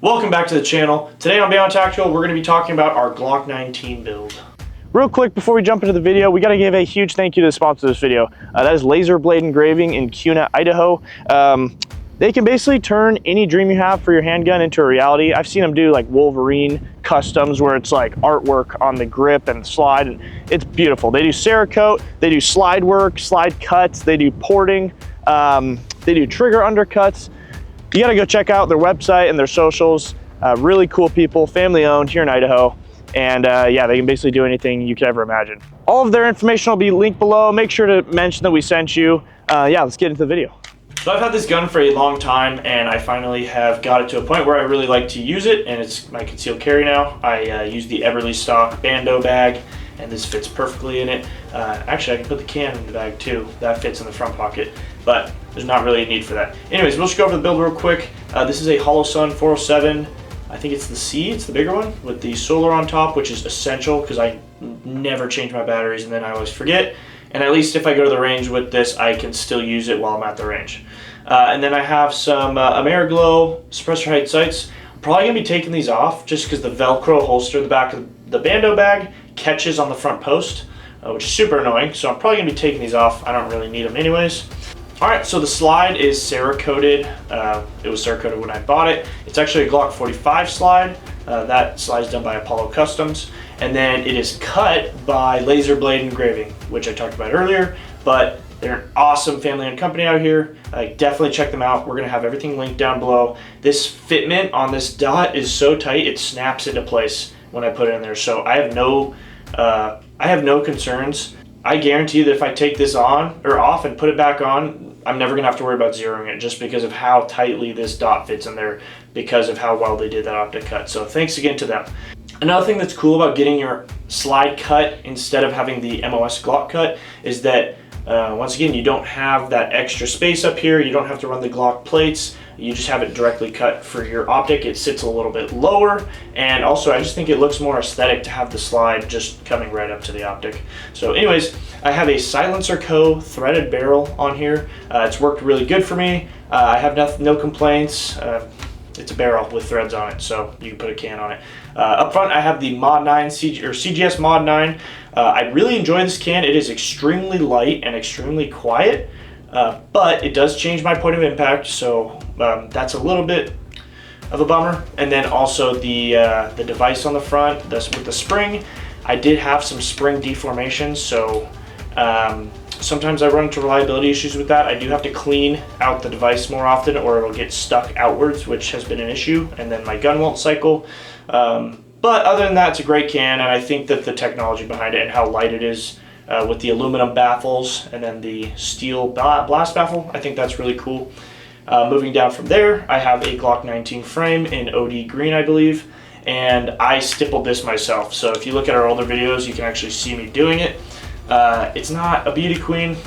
Welcome back to the channel. Today on Beyond Tactical, we're going to be talking about our Glock 19 build. Real quick before we jump into the video, we got to give a huge thank you to the sponsor of this video. That is Laser Blade Engraving in Kuna, Idaho. They can basically turn any dream you have for your handgun into a reality. I've seen them do like Wolverine customs where it's like artwork on the grip and slide, and it's beautiful. They do Cerakote, they do slide work, slide cuts, they do porting, they do trigger undercuts. You gotta go check out their website and their socials. Really cool people, family owned here in Idaho. And yeah, they can basically do anything you could ever imagine. All of their information will be linked below. Make sure to mention that we sent you. Yeah, let's get into the video. So I've had this gun for a long time, and I finally have got it to a point where I really like to use it, and it's my concealed carry now. I use the Everly stock bando bag, and this fits perfectly in it. Actually, I can put the can in the bag too. That fits in the front pocket, but there's not really a need for that. Anyways, we'll just go over the build real quick. This is a Holosun 407. I think it's the C, it's the bigger one, with the solar on top, which is essential because I never change my batteries and then I always forget. And at least if I go to the range with this, I can still use it while I'm at the range. And then I have some Ameriglow suppressor height sights. I'm probably gonna be taking these off just because the Velcro holster at the back of the bando bag catches on the front post, which is super annoying. So I'm probably gonna be taking these off. I don't really need them anyways. All right, so the slide is Cerakoted. It was Cerakoted when I bought it. It's actually a Glock 45 slide. That slide is done by Apollo Customs. And then it is cut by Laser Blade Engraving, which I talked about earlier, but they're an awesome family-owned company out here. Definitely check them out. We're gonna have everything linked down below. This fitment on this dot is so tight, it snaps into place when I put it in there. So I have no concerns. I guarantee that if I take this on or off and put it back on, I'm never gonna have to worry about zeroing it just because of how tightly this dot fits in there because of how well they did that optic cut. So thanks again to them. Another thing that's cool about getting your slide cut instead of having the MOS Glock cut is that once again, you don't have that extra space up here. You don't have to run the Glock plates. You just have it directly cut for your optic. It sits a little bit lower, and also I just think it looks more aesthetic to have the slide just coming right up to the optic. So anyways, I have a Silencer Co. threaded barrel on here. It's worked really good for me. I have no complaints. It's a barrel with threads on it, so you can put a can on it. Up front, I have the Mod 9 CGS Mod 9. I really enjoy this can. It is extremely light and extremely quiet, but it does change my point of impact, so that's a little bit of a bummer. And then also the device on the front, with the spring. I did have some spring deformation, so sometimes I run into reliability issues with that. I do have to clean out the device more often or it'll get stuck outwards, which has been an issue, and then my gun won't cycle. But other than that, it's a great can, and I think that the technology behind it and how light it is with the aluminum baffles and then the steel blast baffle, I think that's really cool. Moving down from there, I have a Glock 19 frame in OD green, I believe, and I stippled this myself. So if you look at our older videos, you can actually see me doing it. It's not a beauty queen,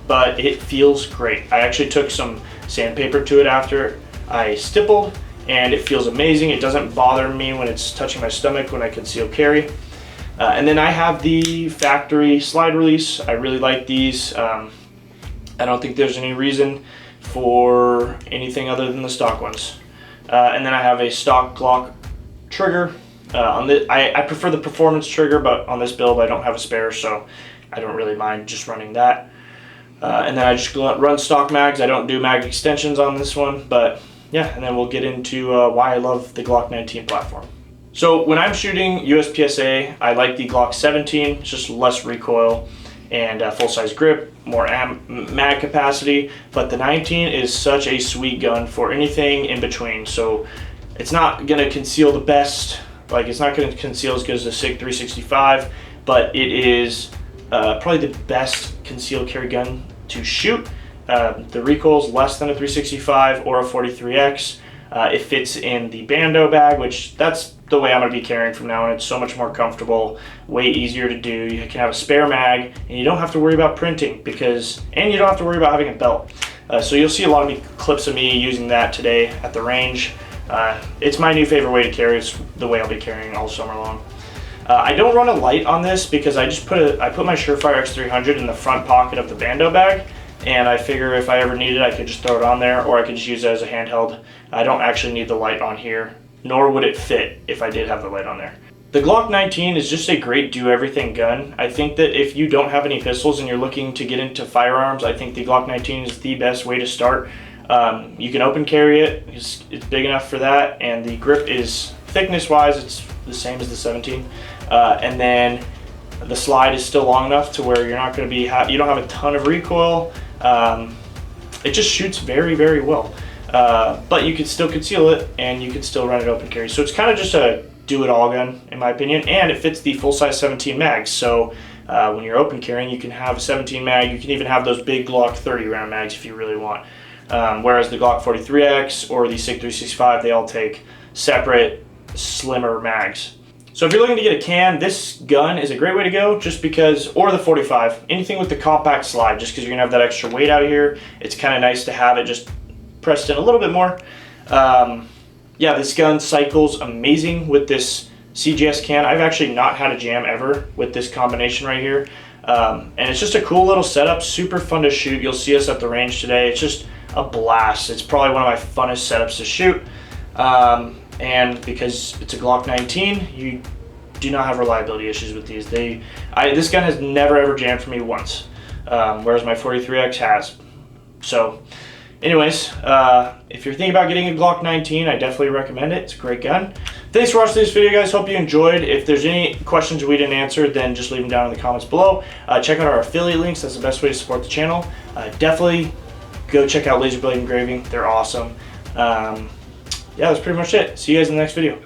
but it feels great. I actually took some sandpaper to it after I stippled, and it feels amazing. It doesn't bother me when it's touching my stomach when I conceal carry. And then I have the factory slide release. I really like these. I don't think there's any reason for anything other than the stock ones. And then I have a stock Glock trigger. I prefer the performance trigger, but on this build I don't have a spare, so I don't really mind just running that. And then I just run stock mags. I don't do mag extensions on this one, but yeah, and then we'll get into why I love the Glock 19 platform. So when I'm shooting USPSA, I like the Glock 17. It's just less recoil and full-size grip, more mag capacity, but the 19 is such a sweet gun for anything in between. So it's not gonna conceal the best, like it's not gonna conceal as good as the SIG 365, but it is probably the best concealed carry gun to shoot. The recoil is less than a 365 or a 43X. It fits in the bando bag, which that's the way I'm going to be carrying from now on. It's so much more comfortable, way easier to do. You can have a spare mag, and you don't have to worry about printing and you don't have to worry about having a belt. So you'll see a lot of clips of me using that today at the range. It's my new favorite way to carry. It's the way I'll be carrying all summer long. I don't run a light on this because I put my Surefire X300 in the front pocket of the bando bag, and I figure if I ever need it, I could just throw it on there, or I could just use it as a handheld. I don't actually need the light on here nor would it fit if I did have the light on there. The Glock 19 is just a great do-everything gun. I think that if you don't have any pistols and you're looking to get into firearms, I think the Glock 19 is the best way to start. You can open carry it, it's big enough for that, and the grip is, thickness-wise, it's the same as the 17. And then the slide is still long enough to where you're not going to be, you don't have a ton of recoil. It just shoots very, very well. But you could still conceal it, and you could still run it open carry. So it's kind of just a do-it-all gun, in my opinion, and it fits the full-size 17 mags. So when you're open carrying, you can have a 17 mag. You can even have those big Glock 30 round mags if you really want. Whereas the Glock 43X or the SIG 365, they all take separate, slimmer mags. So if you're looking to get a can, this gun is a great way to go, just because, or the 45, anything with the compact slide, just because you're gonna have that extra weight out here. It's kind of nice to have it just pressed in a little bit more. Yeah, this gun cycles amazing with this CGS can. I've actually not had a jam ever with this combination right here. And it's just a cool little setup, super fun to shoot. You'll see us at the range today. It's just a blast. It's probably one of my funnest setups to shoot. And because it's a Glock 19, you do not have reliability issues with these. This gun has never ever jammed for me once, whereas my 43X has. So anyways, if you're thinking about getting a Glock 19, I definitely recommend it. It's a great gun. Thanks for watching this video, guys. Hope you enjoyed. If there's any questions we didn't answer, then just leave them down in the comments below. Check out our affiliate links. That's the best way to support the channel. Definitely go check out Laser Blade Engraving. They're awesome. Yeah, that's pretty much it. See you guys in the next video.